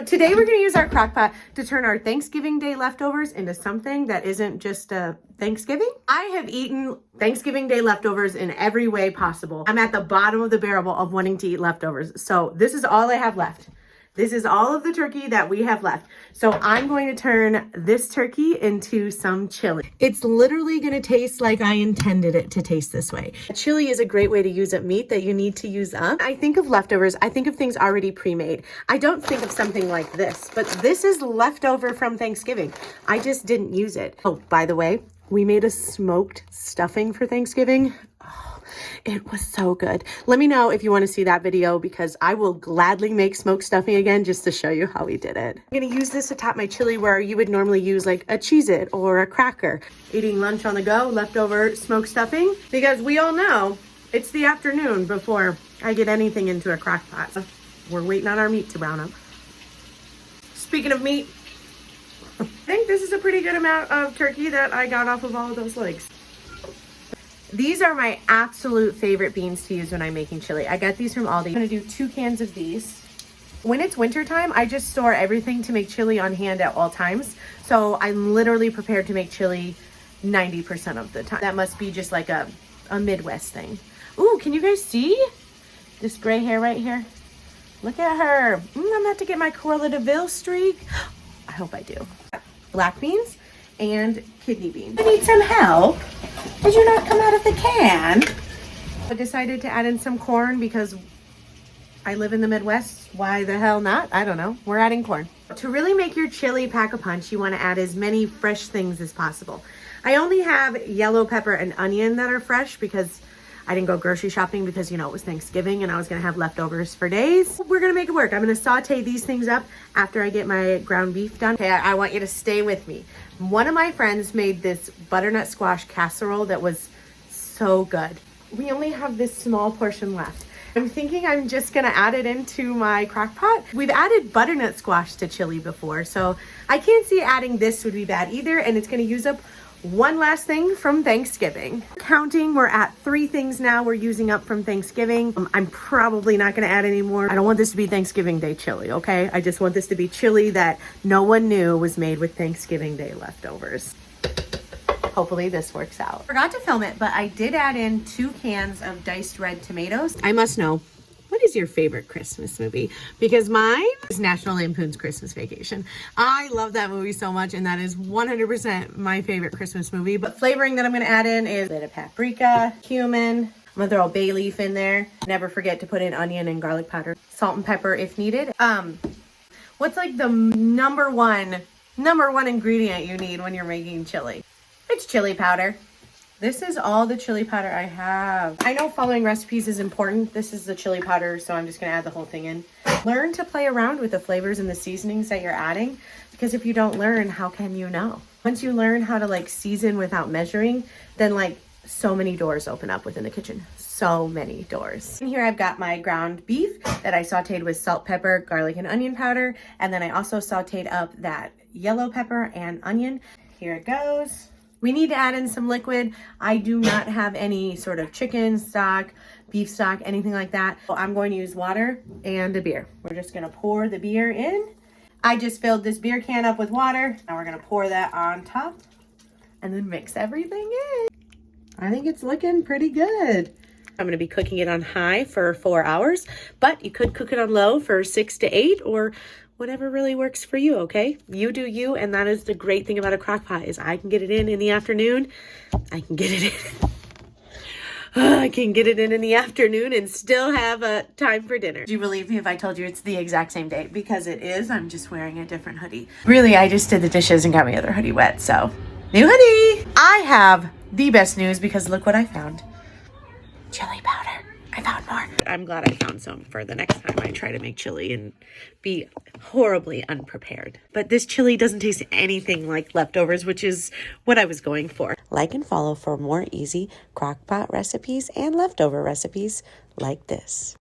Today we're going to use our crock pot to turn our Thanksgiving Day leftovers into something that isn't just a Thanksgiving. I have eaten Thanksgiving Day leftovers in every way possible. I'm at the bottom of the barrel of wanting to eat leftovers. So this is all I have left. This is all of the turkey that we have left. So I'm going to turn this turkey into some chili. It's literally going to taste like I intended it to taste this way. Chili is a great way to use up meat that you need to use up. I think of leftovers. I think of things already pre-made. I don't think of something like this, but this is leftover from Thanksgiving. I just didn't use it. Oh, by the way, we made a smoked stuffing for Thanksgiving. It was so good. Let me know if you want to see that video because I will gladly make smoked stuffing again just to show you how we did it. I'm going to use this to top my chili where you would normally use like a Cheez-It or a cracker. Eating lunch on the go, leftover smoked stuffing, because we all know it's the afternoon before I get anything into a crock pot. We're waiting on our meat to brown up. Speaking of meat, I think this is a pretty good amount of turkey that I got off of all of those legs. These are my absolute favorite beans to use when I'm making chili. I got these from Aldi. I'm gonna do 2 cans of these. When it's winter time, I just store everything to make chili on hand at all times. So I'm literally prepared to make chili 90% of the time. That must be just like a Midwest thing. Ooh, can you guys see this gray hair right here? Look at her. I'm about to get my Cruella de Vil streak. I hope I do. Black beans and kidney beans. I need some help. Did you not come out of the can? I decided to add in some corn because I live in the Midwest. Why the hell not? I don't know. We're adding corn. To really make your chili pack a punch, you want to add as many fresh things as possible. I only have yellow pepper and onion that are fresh because I didn't go grocery shopping because, you know, it was Thanksgiving and I was going to have leftovers for days. We're going to make it work. I'm going to saute these things up after I get my ground beef done. Okay, I want you to stay with me. One of my friends made this butternut squash casserole that was so good. We only have this small portion left. I'm thinking I'm just going to add it into my crock pot. We've added butternut squash to chili before, so I can't see adding this would be bad either, and it's going to use up one last thing from Thanksgiving. Counting, we're at 3 things now we're using up from Thanksgiving. I'm probably not going to add any more. I don't want this to be Thanksgiving Day chili, okay? I just want this to be chili that no one knew was made with Thanksgiving Day leftovers. Hopefully this works out. Forgot to film it, but I did add in 2 cans of diced red tomatoes. I must know, what is your favorite Christmas movie? Because mine is National Lampoon's Christmas Vacation. I love that movie so much, and that is 100% my favorite Christmas movie. But flavoring that I'm gonna add in is a bit of paprika, cumin. I'm gonna throw a bay leaf in there. Never forget to put in onion and garlic powder. Salt and pepper if needed. What's like the number one ingredient you need when you're making chili? It's chili powder. This is all the chili powder I have. I know following recipes is important. This is the chili powder, so I'm just gonna add the whole thing in. Learn to play around with the flavors and the seasonings that you're adding, because if you don't learn, how can you know? Once you learn how to like season without measuring, then like so many doors open up within the kitchen. So many doors. And here I've got my ground beef that I sauteed with salt, pepper, garlic, and onion powder. And then I also sauteed up that yellow pepper and onion. Here it goes. We need to add in some liquid. I do not have any sort of chicken stock, beef stock, anything like that. So I'm going to use water and a beer. We're just gonna pour the beer in. I just filled this beer can up with water. Now we're gonna pour that on top and then mix everything in. I think it's looking pretty good. I'm gonna be cooking it on high for 4 hours, but you could cook it on low for 6 to 8 or whatever really works for you, okay? You do you, and that is the great thing about a crock pot is I can get it in the afternoon. I can get it in. I can get it in the afternoon and still have time for dinner. Do you believe me if I told you it's the exact same day? Because it is. I'm just wearing a different hoodie. Really, I just did the dishes and got my other hoodie wet, so new hoodie. I have the best news because look what I found. Chili powder. I found more. I'm glad I found some for the next time I try to make chili and be horribly unprepared. But this chili doesn't taste anything like leftovers, which is what I was going for. Like and follow for more easy crock pot recipes and leftover recipes like this.